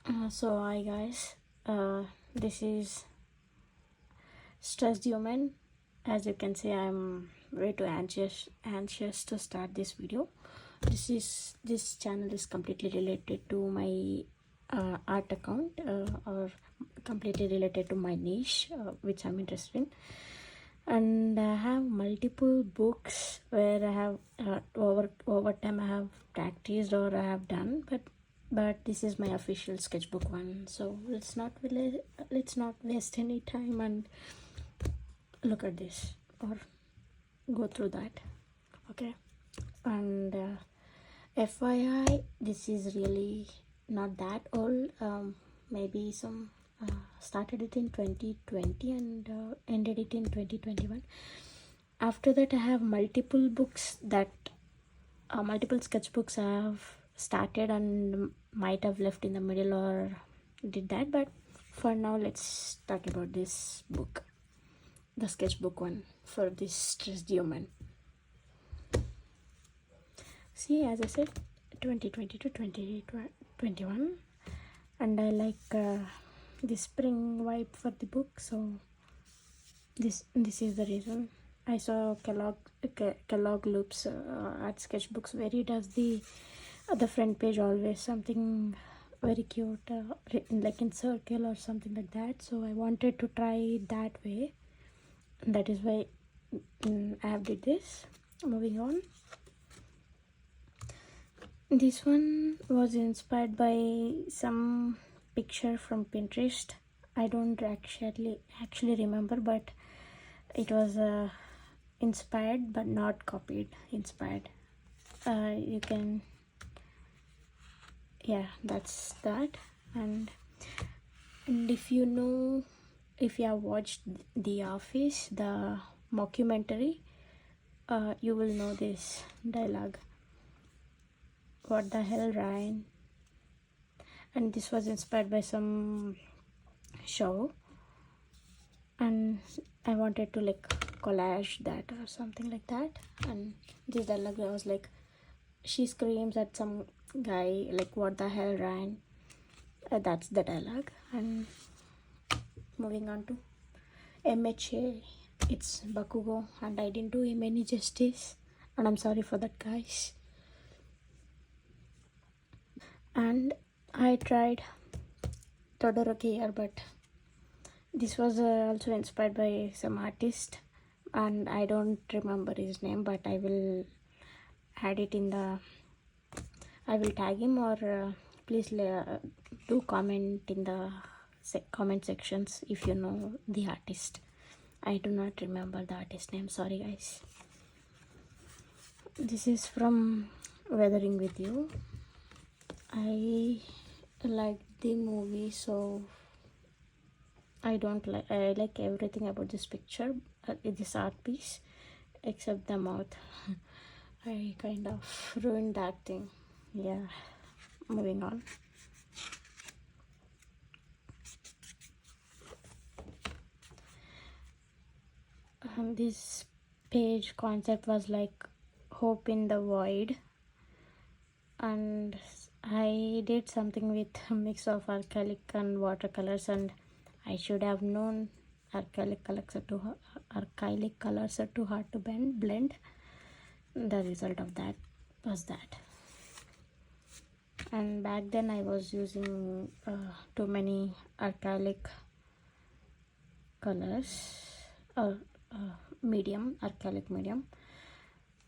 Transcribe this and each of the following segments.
So hi guys, this is stressed human. As you can see, I'm way too anxious to start this video. This channel is completely related to my art account, or completely related to my niche, which I'm interested in. And I have multiple books where I have over time I have practiced or I have done, but this is my official sketchbook one. So let's not waste any time and look at this or go through that. Okay. And FYI, this is really not that old. Maybe some started it in 2020 and ended it in 2021. After that, I have multiple books that multiple sketchbooks I have started and might have left in the middle or did that, but for now let's talk about this book, the sketchbook one for this stressed human. See, as I said, 2020 to 2021, and I like the spring vibe for the book, so this is the reason. I saw Kellogg Loops art sketchbooks where he does the front page always something very cute, written like in circle or something like that. So I wanted to try it that way. That is why I have did this. Moving on. This one was inspired by some picture from Pinterest. I don't actually remember, but it was inspired but not copied. Inspired. You can, yeah, that's that. And if you know, if you have watched The Office, the mockumentary, you will know this dialogue. What the hell, Ryan? And this was inspired by some show, and I wanted to like collage that or something like that. And this dialogue was like, she screams at some guy like, what the hell, Ryan? That's the dialogue. And moving on to MHA, it's Bakugo, and I didn't do him any justice, and I'm sorry for that, guys. And I tried Todoroki here, but this was also inspired by some artist, and I don't remember his name, but I will add it in the, I will tag him, or please do comment in the comment sections if you know the artist. I do not remember the artist name, sorry guys. This is from Weathering with You. I like the movie, so I like everything about this picture, this art piece, except the mouth. I kind of ruined that thing. Yeah, moving on. This page concept was like hope in the void, and I did something with a mix of acrylic and watercolors, and I should have known acrylic colors are too hard to blend. The result of that was that. And back then I was using too many acrylic colors, or acrylic medium.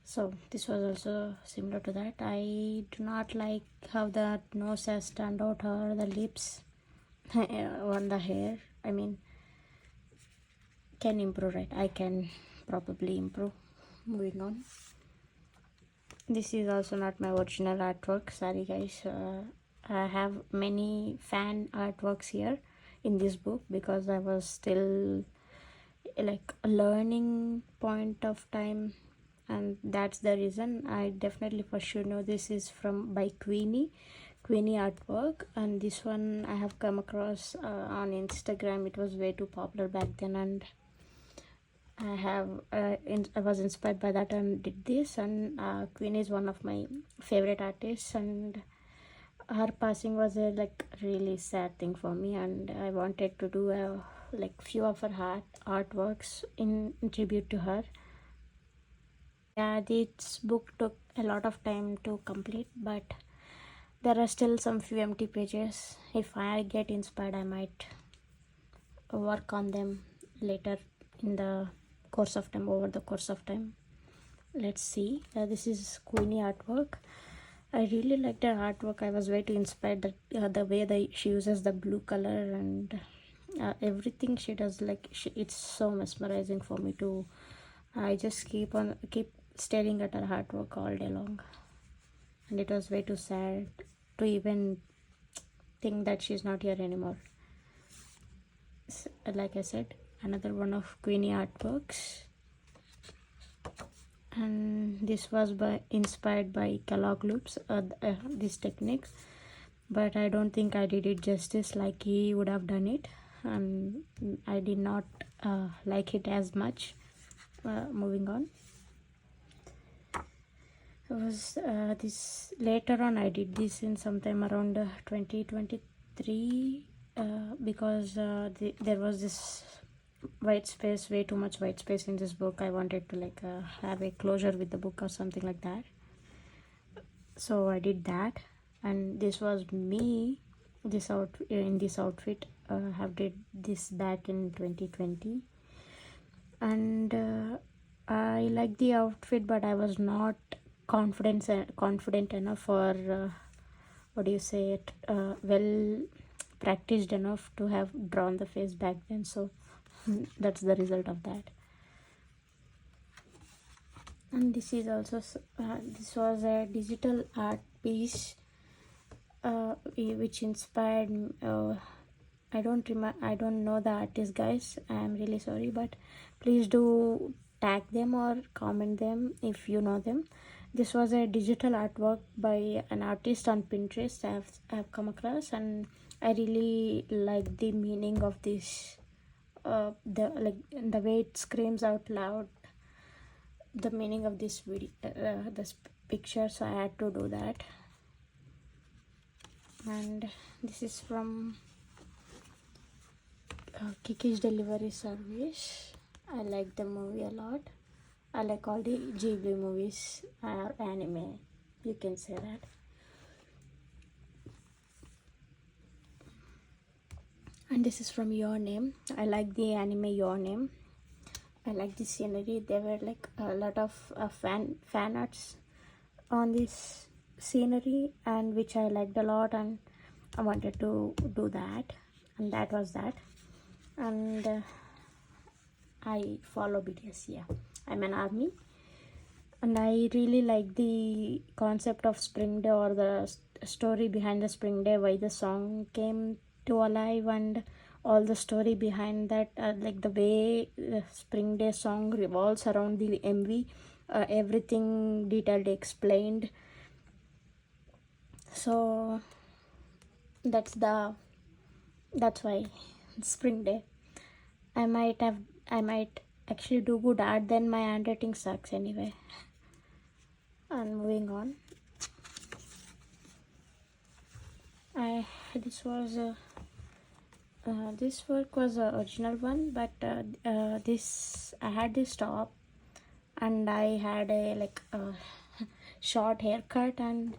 So this was also similar to that. I do not like how the nose has turned out, or the lips on the hair. I mean, can improve, right? I can probably improve. Moving on. This is also not my original artwork, sorry guys. I have many fan artworks here in this book because I was still like a learning point of time, and that's the reason. I definitely for sure know this is from by Queenie artwork, and this one I have come across on Instagram. It was way too popular back then, and I have I was inspired by that and did this. And Queen is one of my favorite artists, and her passing was a like really sad thing for me, and I wanted to do a like few of her artworks in tribute to her. Yeah, this book took a lot of time to complete, but there are still some few empty pages. If I get inspired, I might work on them later in the course of time, over the course of time. Let's see. This is Queenie artwork. I really like the artwork. I was way too inspired that the way she uses the blue color and everything she does. Like it's so mesmerizing for me to. I just keep staring at her artwork all day long, and it was way too sad to even think that she's not here anymore. Like I said, another one of Queenie artworks, and this was inspired by Kellogg loops, these techniques, but I don't think I did it justice like he would have done it, and I did not like it as much. Moving on, it was this later on I did this in sometime around 2023, because there was this white space, way too much white space in this book. I wanted to like have a closure with the book or something like that, so I did that. And this was me in this outfit. Have did this back in 2020, and I like the outfit, but I was not confident enough, for what do you say it, well practiced enough to have drawn the face back then. So that's the result of that. And this is also this was a digital art piece which inspired I don't know the artist, guys. I am really sorry, but please do tag them or comment them if you know them. This was a digital artwork by an artist on Pinterest I've come across, and I really like the meaning of this, the way it screams out loud the meaning of this video, this picture, so I had to do that. And this is from Kiki's Delivery Service. I like the movie a lot. I like all the Ghibli movies or anime, you can say that. And this is from Your Name. I like the anime Your Name. I like the scenery. There were like a lot of fan arts on this scenery, and which I liked a lot, and I wanted to do that, and that was that. And I follow BTS. Yeah, I'm an ARMY, and I really like the concept of Spring Day, or the story behind the Spring Day, why the song came to alive, and all the story behind that, like the way the Spring Day song revolves around the MV, everything detailed explained. So that's why Spring Day. I might actually do good art, then my handwriting sucks anyway. And moving on, this work was a original one, but this I had this top, and I had a like short haircut, and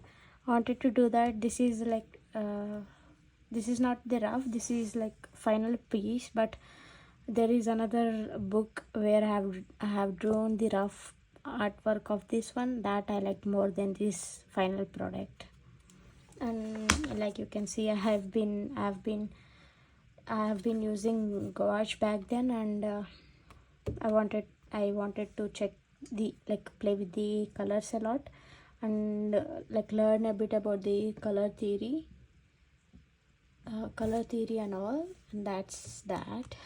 wanted to do that. This is like this is not the rough, this is like final piece, but there is another book where I have drawn the rough artwork of this one that I like more than this final product. And like you can see, I have been using gouache back then, and I wanted to check the play with the colors a lot, and like learn a bit about the color theory and all, and that's that.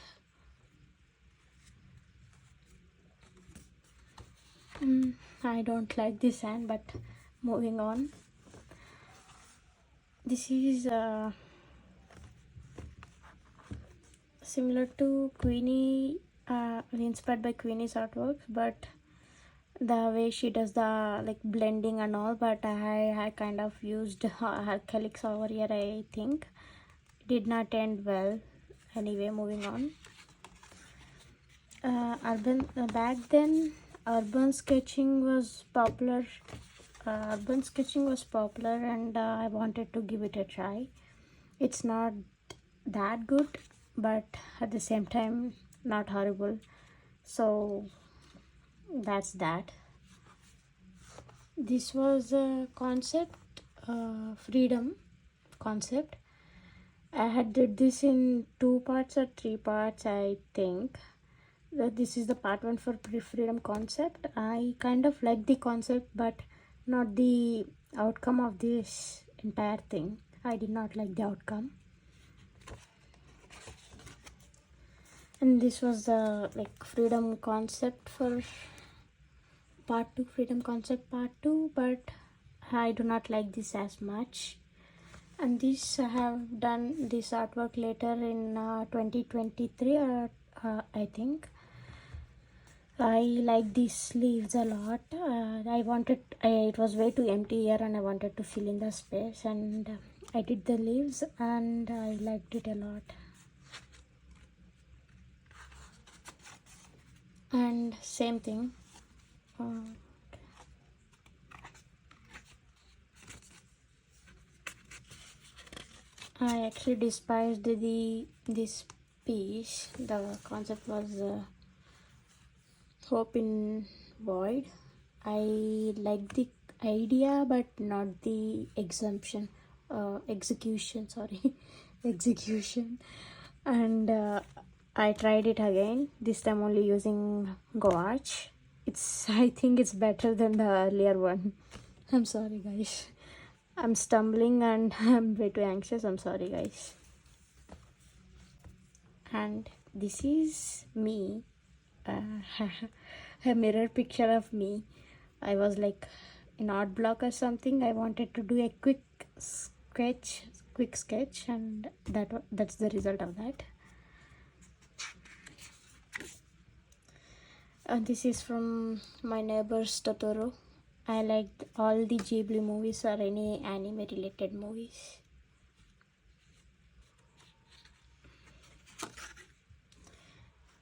I don't like this hand, but moving on. This is similar to Queenie, inspired by Queenie's artworks, but the way she does the like blending and all, but I kind of used her calyx over here. I think did not end well. Anyway, moving on. Back then urban sketching was popular. Urban sketching was popular, and I wanted to give it a try. It's not that good, but at the same time not horrible, so that's that. This was a concept, freedom concept. I had did this in 2 parts or 3 parts, I think. This is the part 1 for freedom concept. I kind of like the concept, but not the outcome of this entire thing. I did not like the outcome. And this was the like freedom concept for part 2, freedom concept part 2, but I do not like this as much. And this I have done this artwork later in 2023, I think. I like these leaves a lot. It was way too empty here, and I wanted to fill in the space, and I did the leaves, and I liked it a lot. And same thing. I actually despised this piece. The concept was hope in void. I like the idea, but not the execution. Sorry, execution. And I tried it again. This time only using gouache. I think it's better than the earlier one. I'm sorry, guys. I'm stumbling and I'm way too anxious. I'm sorry, guys. And this is me, a mirror picture of me. I was like in art block or something. I wanted to do a quick sketch, and that's the result of that. And this is from my neighbor's Totoro. I liked all the Ghibli movies or any anime related movies.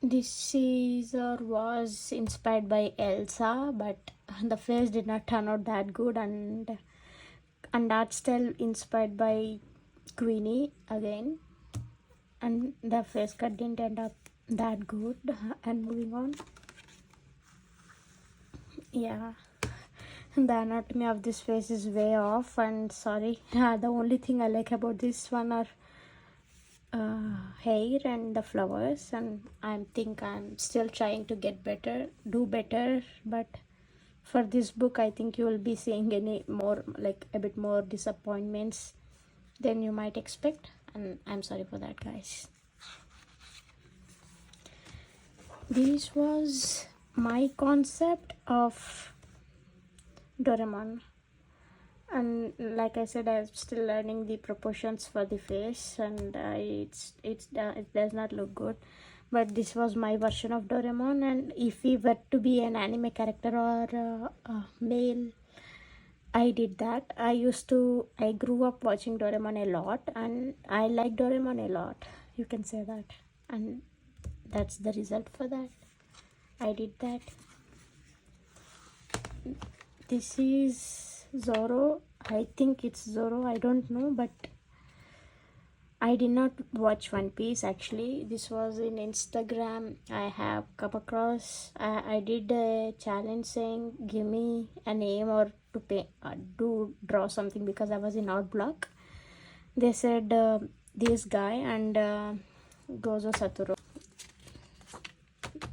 This is or was inspired by Elsa, but the face did not turn out that good, and art style inspired by Queenie again, and the face cut didn't end up that good. And moving on. Yeah, the anatomy of this face is way off, and sorry. The only thing I like about this one are hair and the flowers, and I'm still trying to do better, but for this book I think you will be seeing a bit more disappointments than you might expect, and I'm sorry for that, guys. This was my concept of Doraemon, and like I said, I'm still learning the proportions for the face, and it does not look good, but this was my version of Doraemon. And if he were to be an anime character or a male, I did that. I grew up watching Doraemon a lot, and I like Doraemon a lot, you can say that, and that's the result for that. I did that. This is Zoro. I think it's Zoro, I don't know, but I did not watch One Piece actually. This was in Instagram. I have come across. I did a challenge saying give me a name or to draw something, because I was in art block. They said this guy and Gozo Satoru.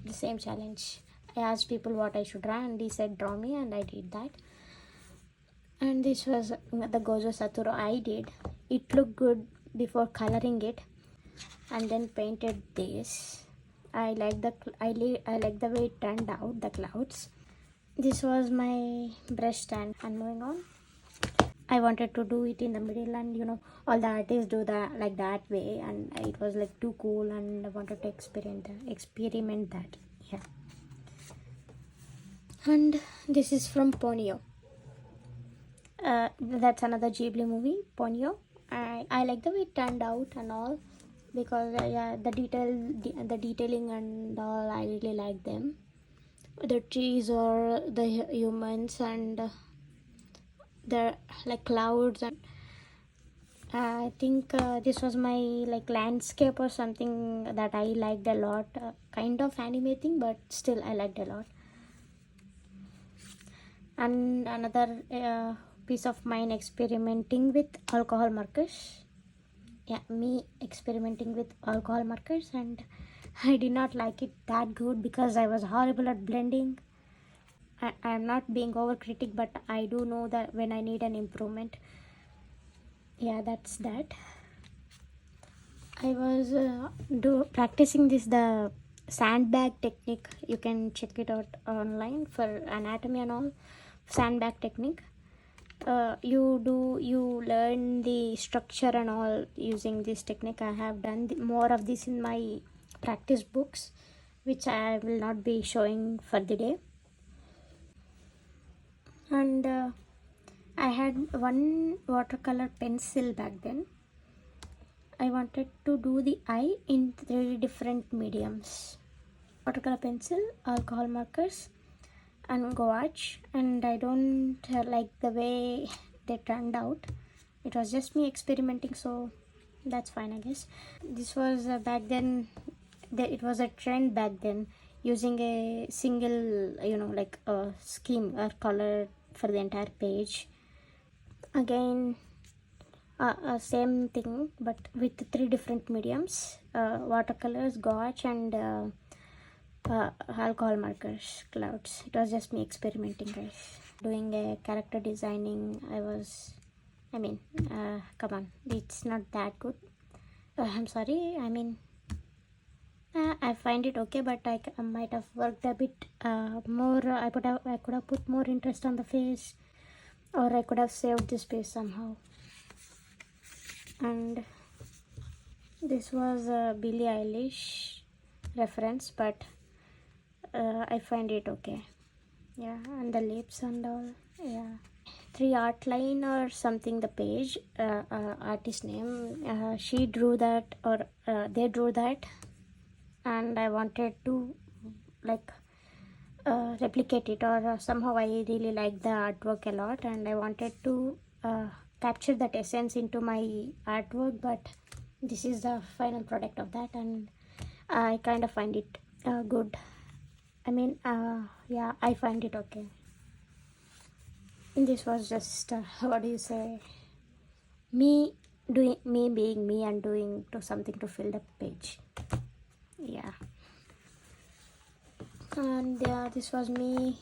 The same challenge. I asked people what I should draw, and he said draw me, and I did that. And this was the Gojo Satoru I did. It looked good before coloring it, and then painted this. I like the way it turned out, the clouds. This was my brush stand. And moving on, I wanted to do it in the middle, and all the artists do that like that way, and it was like too cool, and I wanted to experiment that. Yeah. And this is from Ponyo. That's another Ghibli movie, Ponyo. I like the way it turned out and all, because yeah, the detailing and all, I really like them. The trees or the humans and the like clouds, and I think this was my like landscape or something that I liked a lot. Kind of animating, but still I liked a lot. And another piece of mine, experimenting with alcohol markers. Yeah, me experimenting with alcohol markers, and I did not like it that good because I was horrible at blending. I'm not being overcritic, but I do know that when I need an improvement. Yeah, that's that. I was practicing the sandbag technique. You can check it out online for anatomy and all. Sandbag technique. You learn the structure and all using this technique. I have done more of this in my practice books, which I will not be showing for the day. And I had one watercolor pencil back then. I wanted to do the eye in 3 different mediums: watercolor pencil, alcohol markers, and gouache. And I don't like the way they turned out. It was just me experimenting, so that's fine, I guess. This was back then, it was a trend back then, using a single, like a scheme or color for the entire page. Again, same thing, but with 3 different mediums: watercolors, gouache, and alcohol markers, clouds. It was just me experimenting, guys. Doing a character designing, I mean, come on, it's not that good. I'm sorry, I mean, I find it okay, but I might have worked a bit more. I could have put more interest on the face, or I could have saved the space somehow. And this was a Billie Eilish reference, but I find it okay. Yeah, and the lips and all. Yeah, 3 art line or something. The page, artist name. She drew that, or they drew that, and I wanted to like replicate it, or somehow I really like the artwork a lot, and I wanted to capture that essence into my artwork. But this is the final product of that, and I kind of find it good. I mean, yeah, I find it okay. This was just what do you say, me me being me and doing to something to fill the page. Yeah. And this was me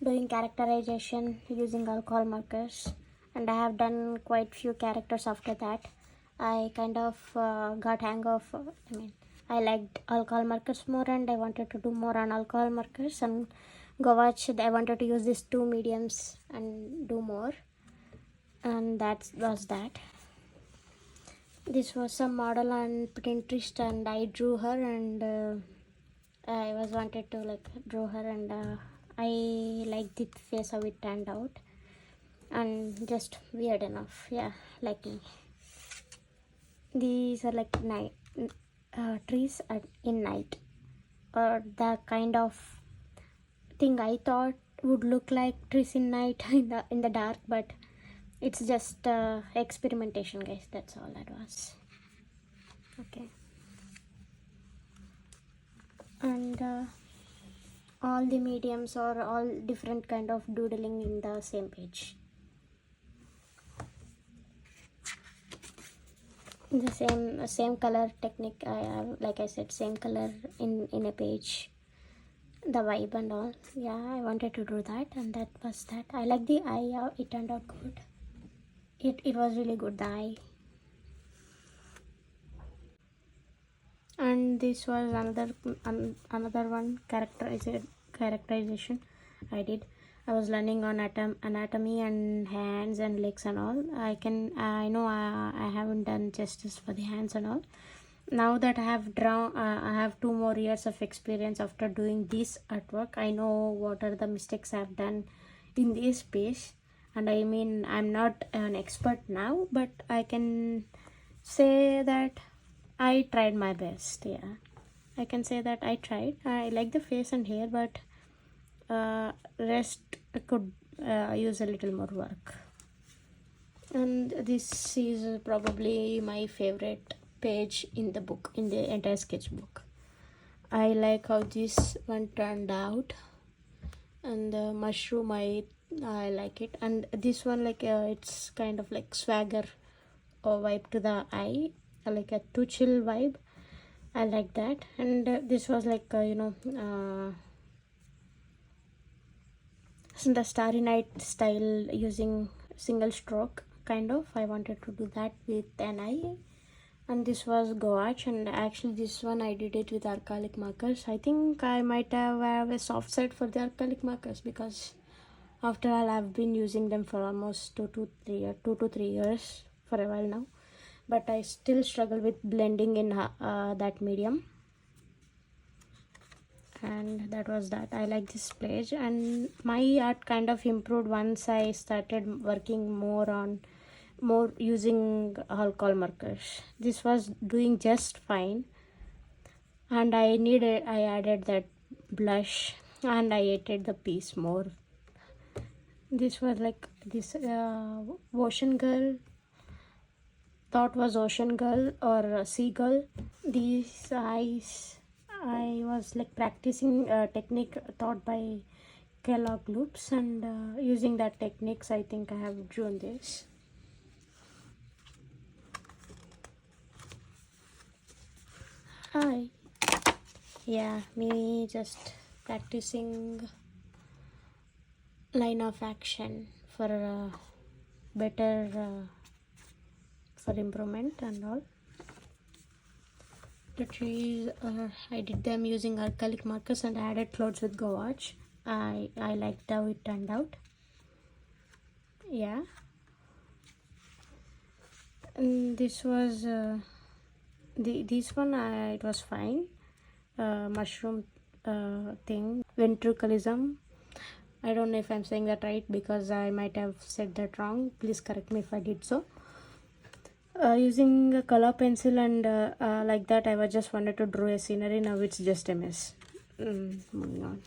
doing characterization using alcohol markers, and I have done quite few characters after that. I kind of got hang of, I mean, I liked alcohol markers more, and I wanted to do more on alcohol markers. And gouache, I wanted to use these 2 mediums and do more, and that was that. This was some model on Pinterest, and I drew her, and I was wanted to like draw her, and I liked the face how it turned out, and just weird enough. Yeah, like me. These are like night trees in night, or the kind of thing I thought would look like trees in night in the dark, but it's just experimentation, guys. That's all that was. Okay. And all the mediums or all different kind of doodling in the same page. The same color technique. Like I said, same color in a page. The vibe and all. Yeah, I wanted to do that, and that was that. I like the eye. It turned out good. It was really good, the eye. And this was another one, characterization I did. I was learning on anatomy and hands and legs and all. I know I haven't done justice for the hands and all. now that I have drawn, I have 2 more years of experience after doing this artwork. I know what are the mistakes I've done in this piece, and I mean, I'm not an expert now, but I can say that I tried my best. Yeah, I can say that I tried. I like the face and hair, but rest could use a little more work. And this is probably my favorite page in the book, in the entire sketchbook. I like how this one turned out, and the mushroom, I like it. And this one, like it's kind of like swagger or vibe to the eye, like a too chill vibe. I like that. And this was like the Starry Night style, using single stroke kind of. I wanted to do that with an eye. And this was gouache, and actually this one I did it with acrylic markers. I think I might have a soft side for the acrylic markers, because after all I've been using them for almost 2 to 3 years, for a while now, but I still struggle with blending in that medium. And that was that. I like this page, and my art kind of improved once I started working more using alcohol markers. This was doing just fine, and I added that blush, and I edited the piece more. This was like this ocean girl, thought was ocean girl or seagull. These eyes, I was like practicing a technique taught by Kellogg loops, and using that techniques, I think I have drawn this. Hi. Yeah, me just practicing line of action for better for improvement and all. The trees, I did them using acrylic markers and added clouds with gouache. I liked how it turned out. Yeah. And this was this one, it was fine. Mushroom thing, ventriculism. I don't know if I'm saying that right, because I might have said that wrong. Please correct me if I did so. Using a color pencil and like that, I was just wanted to draw a scenery. Now it's just a mess. Moving on.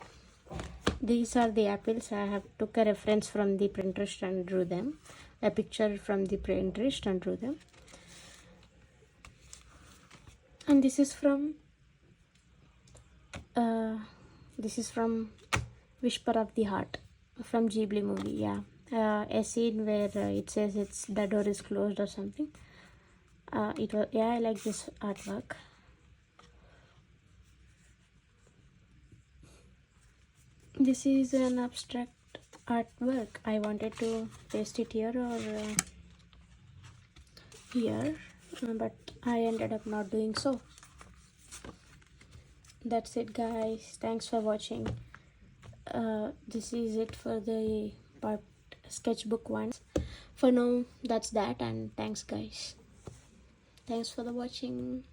These are the apples. I have took a reference from the Pinterest and drew them. A picture from the Pinterest and drew them. And this is from Whisper of the Heart, from Ghibli movie. Yeah, a scene where it says the door is closed or something. It was, yeah, I like this artwork. This is an abstract artwork. I wanted to paste it here or here, but I ended up not doing so. That's it, guys. Thanks for watching. This is it for the part sketchbook 1. For now, that's that, and thanks, guys. Thanks for the watching.